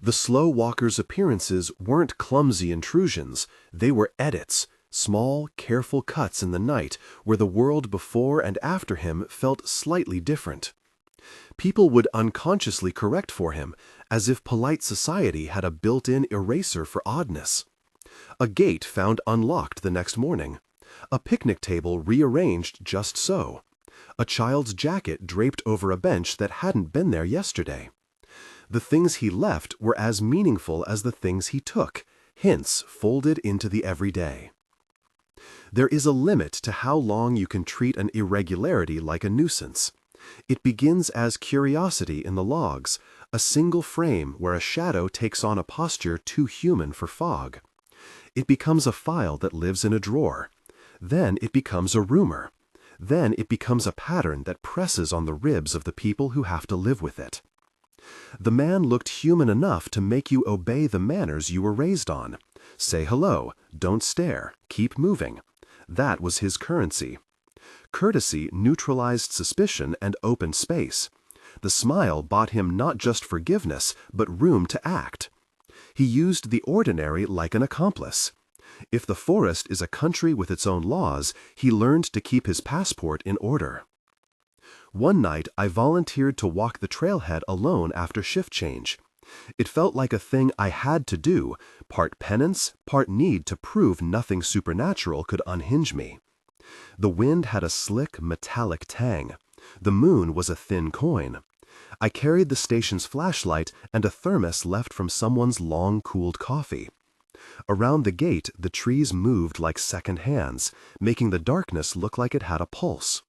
S1: The slow walker's appearances weren't clumsy intrusions, they were edits, small, careful cuts in the night where the world before and after him felt slightly different. People would unconsciously correct for him, as if polite society had a built-in eraser for oddness. A gate found unlocked the next morning. A picnic table rearranged just so. A child's jacket draped over a bench that hadn't been there yesterday. The things he left were as meaningful as the things he took, hints folded into the everyday. There is a limit to how long you can treat an irregularity like a nuisance. It begins as curiosity in the logs, a single frame where a shadow takes on a posture too human for fog. It becomes a file that lives in a drawer. Then it becomes a rumor. Then it becomes a pattern that presses on the ribs of the people who have to live with it. The man looked human enough to make you obey the manners you were raised on. Say hello, don't stare, keep moving. That was his currency. Courtesy neutralized suspicion and opened space. The smile bought him not just forgiveness, but room to act. He used the ordinary like an accomplice. If the forest is a country with its own laws, he learned to keep his passport in order. One night, I volunteered to walk the trailhead alone after shift change. It felt like a thing I had to do, part penance, part need to prove nothing supernatural could unhinge me. The wind had a slick, metallic tang. The moon was a thin coin. I carried the station's flashlight and a thermos left from someone's long-cooled coffee. Around the gate, the trees moved like second hands, making the darkness look like it had a pulse.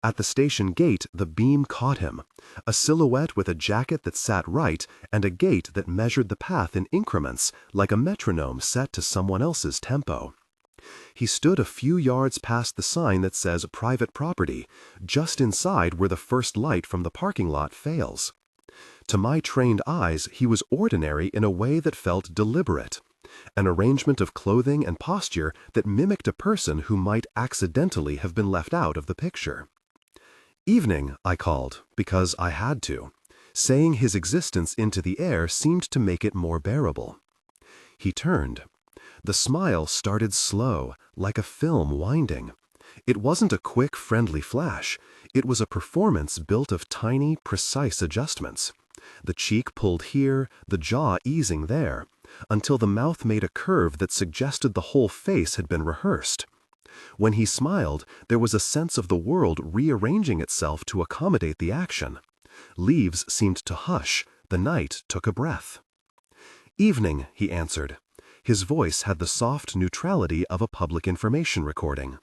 S1: At the station gate, the beam caught him, a silhouette with a jacket that sat right and a gait that measured the path in increments, like a metronome set to someone else's tempo. He stood a few yards past the sign that says private property, just inside where the first light from the parking lot fails. To my trained eyes, he was ordinary in a way that felt deliberate, an arrangement of clothing and posture that mimicked a person who might accidentally have been left out of the picture. Evening, I called, because I had to. Saying his existence into the air seemed to make it more bearable. He turned. The smile started slow, like a film winding. It wasn't a quick, friendly flash. It was a performance built of tiny, precise adjustments. The cheek pulled here, the jaw easing there, until the mouth made a curve that suggested the whole face had been rehearsed. When he smiled, there was a sense of the world rearranging itself to accommodate the action. Leaves seemed to hush, the night took a breath. Evening, he answered. His voice had the soft neutrality of a public information recording.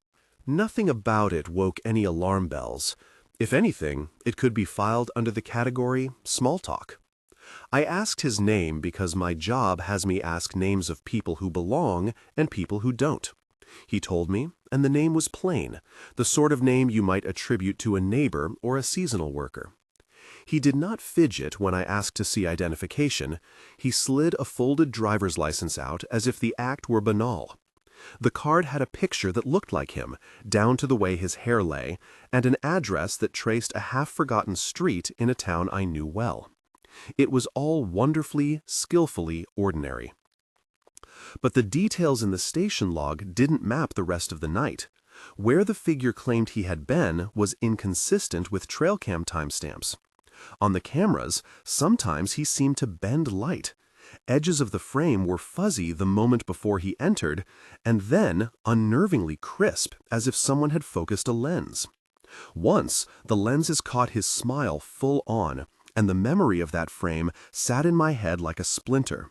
S1: Nothing about it woke any alarm bells. If anything, it could be filed under the category small talk. I asked his name because my job has me ask names of people who belong and people who don't. He told me, and the name was plain, the sort of name you might attribute to a neighbor or a seasonal worker. He did not fidget when I asked to see identification. He slid a folded driver's license out as if the act were banal. The card had a picture that looked like him, down to the way his hair lay, and an address that traced a half-forgotten street in a town I knew well. It was all wonderfully, skillfully ordinary. But the details in the station log didn't map the rest of the night. Where the figure claimed he had been was inconsistent with trail cam timestamps. On the cameras, sometimes he seemed to bend light. Edges of the frame were fuzzy the moment before he entered, and then unnervingly crisp, as if someone had focused a lens. Once, the lenses caught his smile full on, and the memory of that frame sat in my head like a splinter.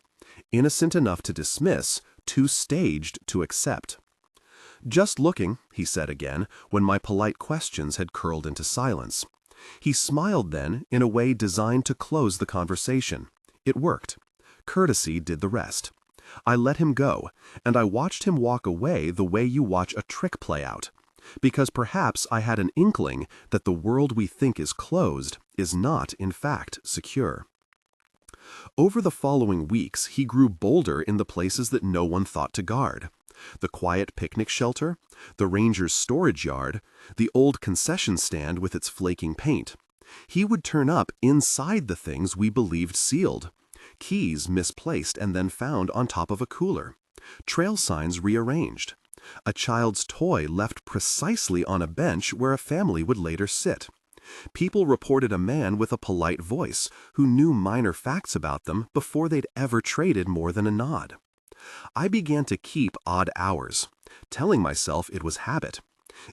S1: Innocent enough to dismiss, too staged to accept. "Just looking," he said again, when my polite questions had curled into silence. He smiled then in a way designed to close the conversation. It worked. Courtesy did the rest. I let him go, and I watched him walk away the way you watch a trick play out, because perhaps I had an inkling that the world we think is closed is not, in fact, secure. Over the following weeks, he grew bolder in the places that no one thought to guard.
S2: The quiet picnic shelter, the ranger's storage yard, the old concession stand with its flaking paint. He would turn up inside the things we believed sealed. Keys misplaced and then found on top of a cooler. Trail signs rearranged. A child's toy left precisely on a bench where a family would later sit. People reported a man with a polite voice who knew minor facts about them before they'd ever traded more than a nod. I began to keep odd hours, telling myself it was habit.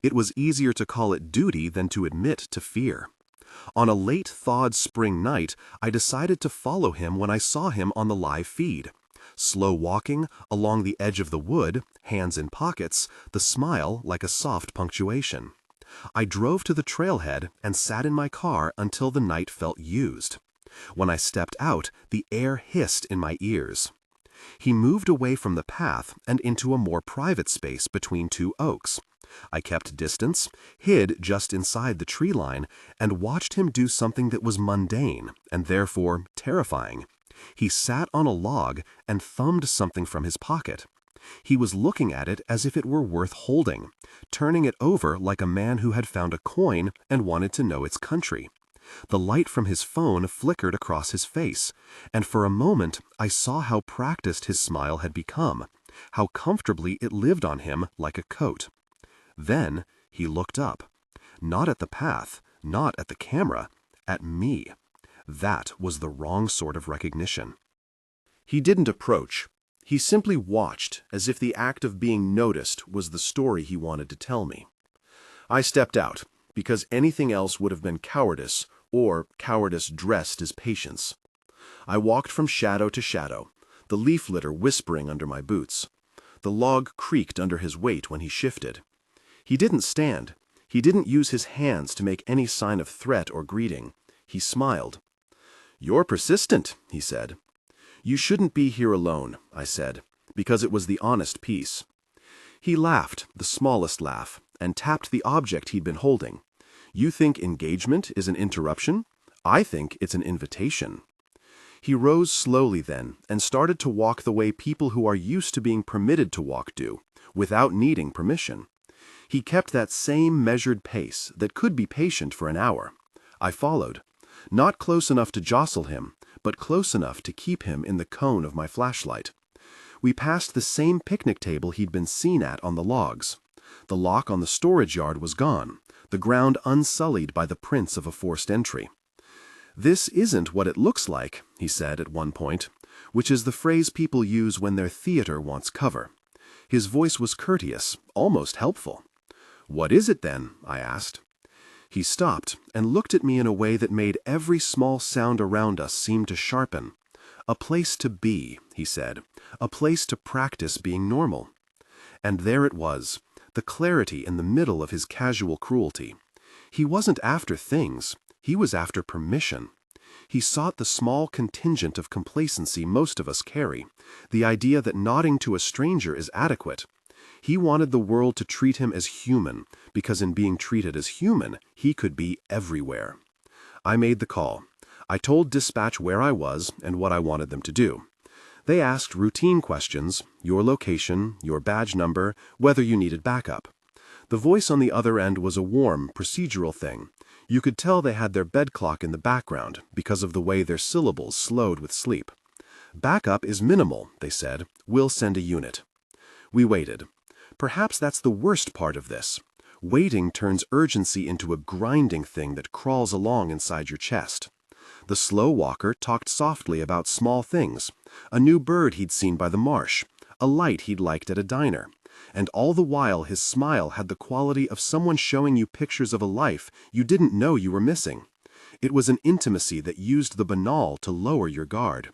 S2: It was easier to call it duty than to admit to fear. On a late thawed spring night, I decided to follow him when I saw him on the live feed. Slow walking, along the edge of the wood, hands in pockets, the smile like a soft punctuation. I drove to the trailhead and sat in my car until the night felt used. When I stepped out, the air hissed in my ears. He moved away from the path and into a more private space between two oaks. I kept distance, hid just inside the tree line, and watched him do something that was mundane and therefore terrifying. He sat on a log and thumbed something from his pocket. He was looking at it as if it were worth holding, turning it over like a man who had found a coin and wanted to know its country. The light from his phone flickered across his face, and for a moment I saw how practiced his smile had become, how comfortably it lived on him like a coat. Then he looked up. Not at the path, not at the camera, at me. That was the wrong sort of recognition.
S3: He didn't approach. He simply watched, as if the act of being noticed was the story he wanted to tell me. I stepped out, because anything else would have been cowardice, or cowardice dressed as patience. I walked from shadow to shadow, the leaf litter whispering under my boots. The log creaked under his weight when he shifted. He didn't stand. He didn't use his hands to make any sign of threat or greeting. He smiled. "You're persistent," he said. "You shouldn't be here alone," I said, because it was the honest piece. He laughed, the smallest laugh, and tapped the object he'd been holding. "You think engagement is an interruption? I think it's an invitation." He rose slowly then and started to walk the way people who are used to being permitted to walk do, without needing permission. He kept that same measured pace that could be patient for an hour. I followed, not close enough to jostle him, but close enough to keep him in the cone of my flashlight. We passed the same picnic table he'd been seen at on the logs. The lock on the storage yard was gone, the ground unsullied by the prints of a forced entry. "This isn't what it looks like," he said at one point, which is the phrase people use when their theater wants cover. His voice was courteous, almost helpful. "What is it then?" I asked. He stopped and looked at me in a way that made every small sound around us seem to sharpen. "A place to be," he said, "a place to practice being normal." And there it was, the clarity in the middle of his casual cruelty. He wasn't after things, he was after permission. He sought the small contingent of complacency most of us carry, the idea that nodding to a stranger is adequate. He wanted the world to treat him as human, because in being treated as human, he could be everywhere. I made the call. I told dispatch where I was and what I wanted them to do. They asked routine questions, your location, your badge number, whether you needed backup. The voice on the other end was a warm, procedural thing. You could tell they had their bed clock in the background because of the way their syllables slowed with sleep. "Backup is minimal," they said. "We'll send a unit." We waited. Perhaps that's the worst part of this. Waiting turns urgency into a grinding thing that crawls along inside your chest. The slow walker talked softly about small things, a new bird he'd seen by the marsh, a light he'd liked at a diner, and all the while his smile had the quality of someone showing you pictures of a life you didn't know you were missing. It was an intimacy that used the banal to lower your guard.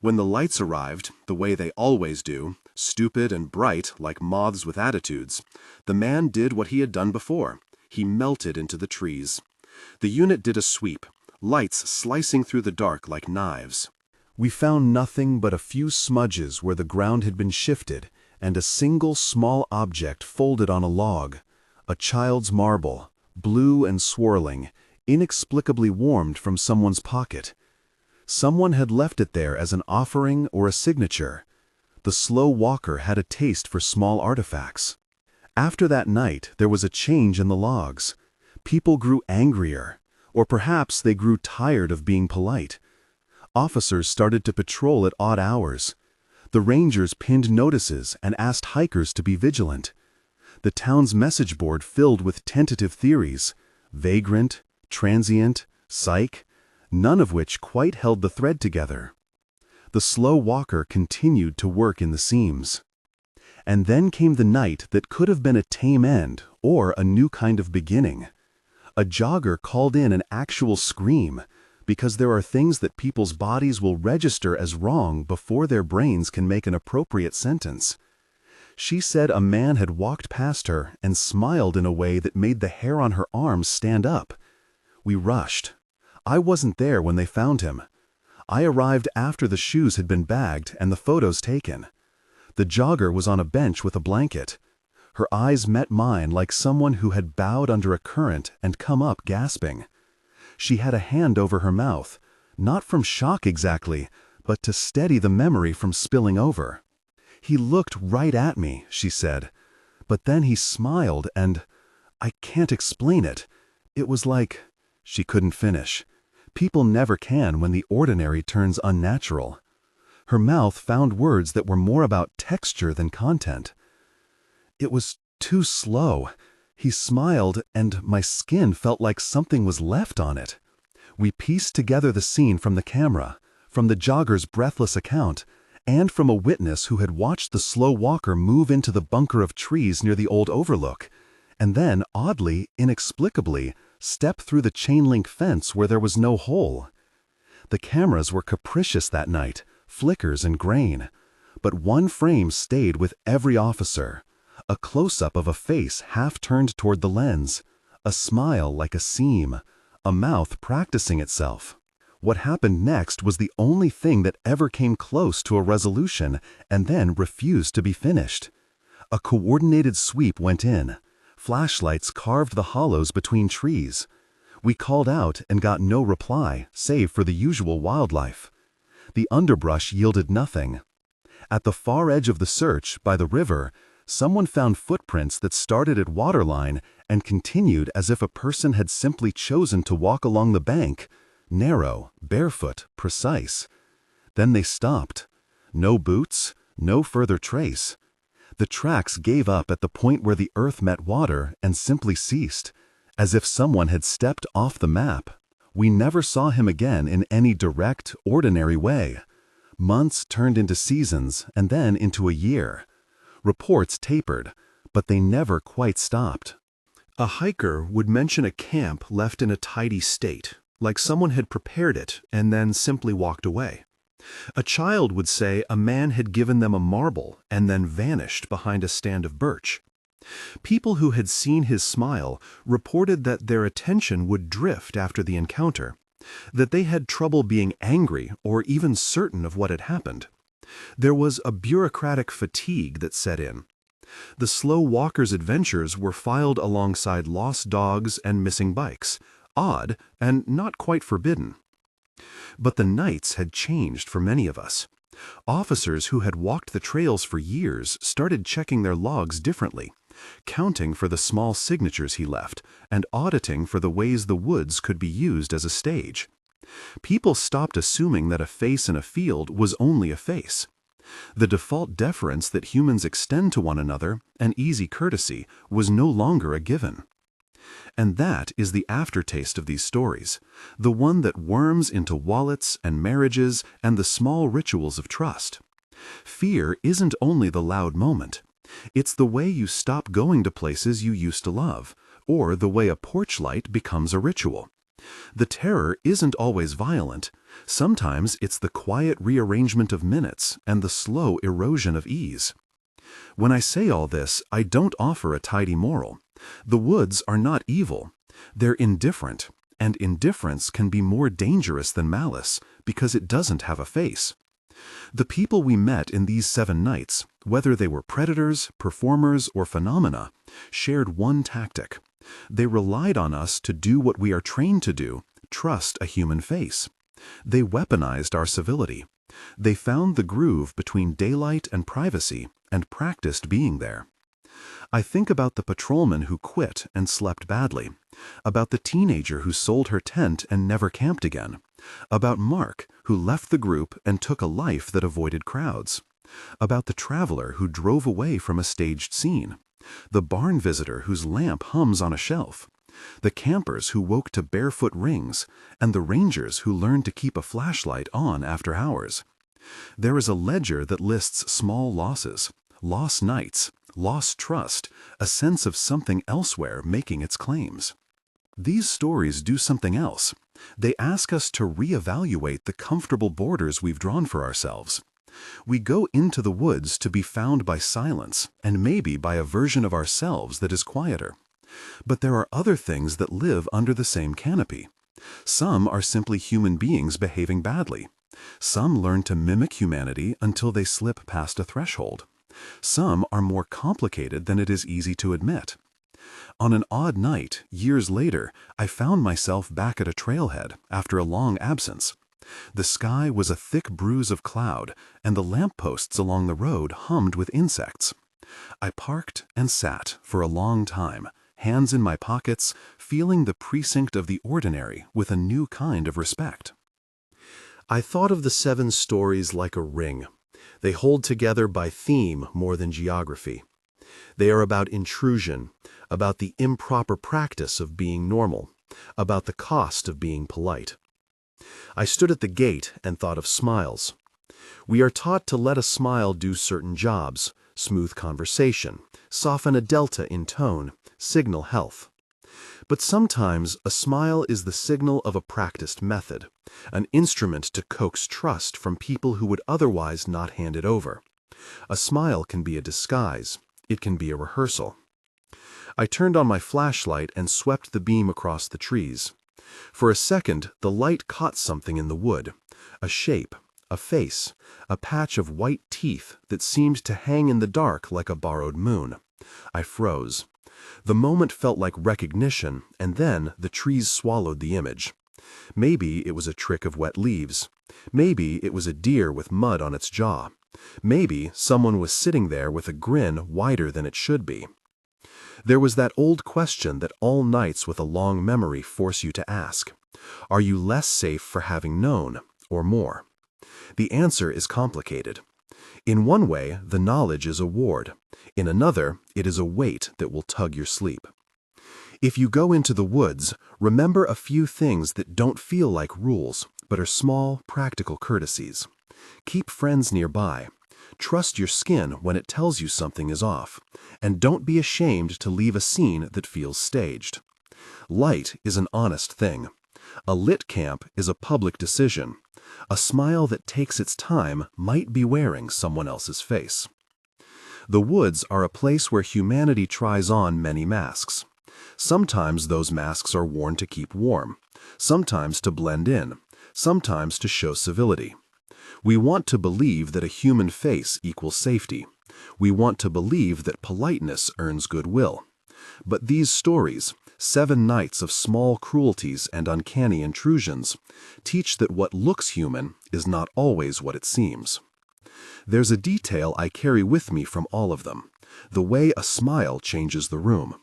S3: When the lights arrived, the way they always do, stupid and bright like moths with attitudes, the man did what he had done before. He melted into the trees. The unit did a sweep, lights slicing through the dark like knives. We found nothing but a few smudges where the ground had been shifted, and a single small object folded on a log, a child's marble, blue and swirling, inexplicably warmed from someone's pocket. Someone had left it there as an offering or a signature,
S1: The slow walker had a taste for small artifacts. After that night, there was a change in the logs. People grew angrier, or perhaps they grew tired of being polite. Officers started to patrol at odd hours. The rangers pinned notices and asked hikers to be vigilant. The town's message board filled with tentative theories, vagrant, transient, psych, none of which quite held the thread together. The slow walker continued to work in the seams. And then came the night that could have been a tame end or a new kind of beginning. A jogger called in an actual scream, because there are things that people's bodies will register as wrong before their brains can make an appropriate sentence. She said a man had walked past her and smiled in a way that made the hair on her arms stand up. We rushed. I wasn't there when they found him. I arrived after the shoes had been bagged and the photos taken. The jogger was on a bench with a blanket. Her eyes met mine like someone who had bowed under a current and come up gasping. She had a hand over her mouth, not from shock exactly, but to steady the memory from spilling over. "He looked right at me," she said, "but then he smiled and I can't explain it. It was like—" She couldn't finish. People never can when the ordinary turns unnatural. Her mouth found words that were more about texture than content. "It was too slow. He smiled, and my skin felt like something was left on it." We pieced together the scene from the camera, from the jogger's breathless account, and from a witness who had watched the slow walker move into the bunker of trees near the old overlook, and then, oddly, inexplicably, step through the chain-link fence where there was no hole. The cameras were capricious that night, flickers and grain, but one frame stayed with every officer, a close-up of a face half turned toward the lens, a smile like a seam, a mouth practicing itself. What happened next was the only thing that ever came close to a resolution and then refused to be finished. A coordinated sweep went in. Flashlights carved the hollows between trees. We called out and got no reply, save for the usual wildlife. The underbrush yielded nothing. At the far edge of the search, by the river, someone found footprints that started at waterline and continued as if a person had simply chosen to walk along the bank, narrow, barefoot, precise. Then they stopped. No boots, no further trace. The tracks gave up at the point where the earth met water and simply ceased, as if someone had stepped off the map. We never saw him again in any direct, ordinary way. Months turned into seasons and then into a year. Reports tapered, but they never quite stopped. A hiker would mention a camp left in a tidy state, like someone had prepared it and then simply walked away. A child would say a man had given them a marble and then vanished behind a stand of birch. People who had seen his smile reported that their attention would drift after the encounter, that they had trouble being angry or even certain of what had happened. There was a bureaucratic fatigue that set in. The slow walker's adventures were filed alongside lost dogs and missing bikes, odd and not quite forbidden. But the nights had changed for many of us. Officers who had walked the trails for years started checking their logs differently, counting for the small signatures he left and auditing for the ways the woods could be used as a stage. People stopped assuming that a face in a field was only a face. The default deference that humans extend to one another, an easy courtesy, was no longer a given. And that is the aftertaste of these stories, the one that worms into wallets and marriages and the small rituals of trust. Fear isn't only the loud moment. It's the way you stop going to places you used to love, or the way a porch light becomes a ritual. The terror isn't always violent. Sometimes it's the quiet rearrangement of minutes and the slow erosion of ease. When I say all this, I don't offer a tidy moral. The woods are not evil. They're indifferent, and indifference can be more dangerous than malice because it doesn't have a face. The people we met in these 7 nights, whether they were predators, performers, or phenomena, shared one tactic. They relied on us to do what we are trained to do, trust a human face. They weaponized our civility.
S2: They found the groove between daylight and privacy and practiced being there. I think about the patrolman who quit and slept badly, about the teenager who sold her tent and never camped again, about Mark who left the group and took a life that avoided crowds, about the traveler who drove away from a staged scene, the barn visitor whose lamp hums on a shelf, the campers who woke to barefoot rings, and the rangers who learned to keep a flashlight on after hours. There is a ledger that lists small losses, lost nights, lost trust, a sense of something elsewhere making its claims. These stories do something else. They ask us to reevaluate the comfortable borders we've drawn for ourselves. We go into the woods to be found by silence and maybe by a version of ourselves that is quieter. But there are other things that live under the same canopy. Some are simply human beings behaving badly. Some learn to mimic humanity until they slip past a threshold. Some are more complicated than it is easy to admit. On an odd night, years later, I found myself back at a trailhead after a long absence. The sky was a thick bruise of cloud, and the lampposts along the road hummed with insects. I parked and sat for a long time, hands in my pockets, feeling the precinct of the ordinary with a new kind of respect.
S3: I thought of the 7 stories like a ring. They hold together by theme more than geography. They are about intrusion, about the improper practice of being normal, about the cost of being polite. I stood at the gate and thought of smiles. We are taught to let a smile do certain jobs, smooth conversation, soften a delta in tone, signal health. But sometimes a smile is the signal of a practiced method, an instrument to coax trust from people who would otherwise not hand it over. A smile can be a disguise. It can be a rehearsal. I turned on my flashlight and swept the beam across the trees. For a second, the light caught something in the wood, a shape, a face, a patch of white teeth that seemed to hang in the dark like a borrowed moon. I froze. The moment felt like recognition, and then the trees swallowed the image. Maybe it was a trick of wet leaves. Maybe it was a deer with mud on its jaw. Maybe someone was sitting there with a grin wider than it should be. There was that old question that all nights with a long memory force you to ask. Are you less safe for having known, or more? The answer is complicated. In one way, the knowledge is a ward. In another, it is a weight that will tug your sleep. If you go into the woods, remember a few things that don't feel like rules, but are small, practical courtesies. Keep friends nearby. Trust your skin when it tells you something is off. And don't be ashamed to leave a scene that feels staged. Light is an honest thing. A lit camp is a public decision. A smile that takes its time might be wearing someone else's face. The woods are a place where humanity tries on many masks. Sometimes those masks are worn to keep warm, sometimes to blend in, sometimes to show civility. We want to believe that a human face equals safety. We want to believe that politeness earns goodwill. But these stories, 7 nights of small cruelties and uncanny intrusions, teach that what looks human is not always what it seems. There's a detail I carry with me from all of them, the way a smile changes the room.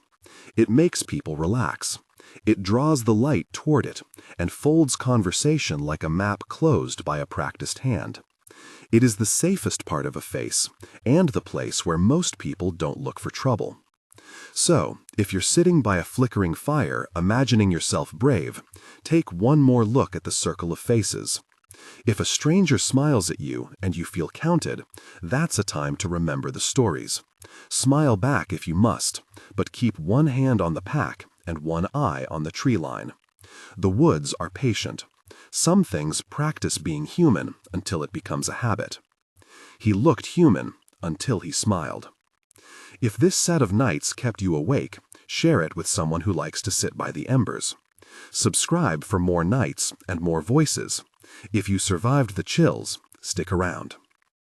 S3: It makes people relax. It draws the light toward it and folds conversation like a map closed by a practiced hand. It is the safest part of a face and the place where most people don't look for trouble. So, if you're sitting by a flickering fire, imagining yourself brave, take one more look at the circle of faces. If a stranger smiles at you and you feel counted, that's a time to remember the stories. Smile back if you must, but keep one hand on the pack and one eye on the tree line. The woods are patient. Some things practice being human until it becomes a habit. He looked human until he smiled. If this set of nights kept you awake, share it with someone who likes to sit by the embers. Subscribe for more nights and more voices. If you survived the chills, stick around.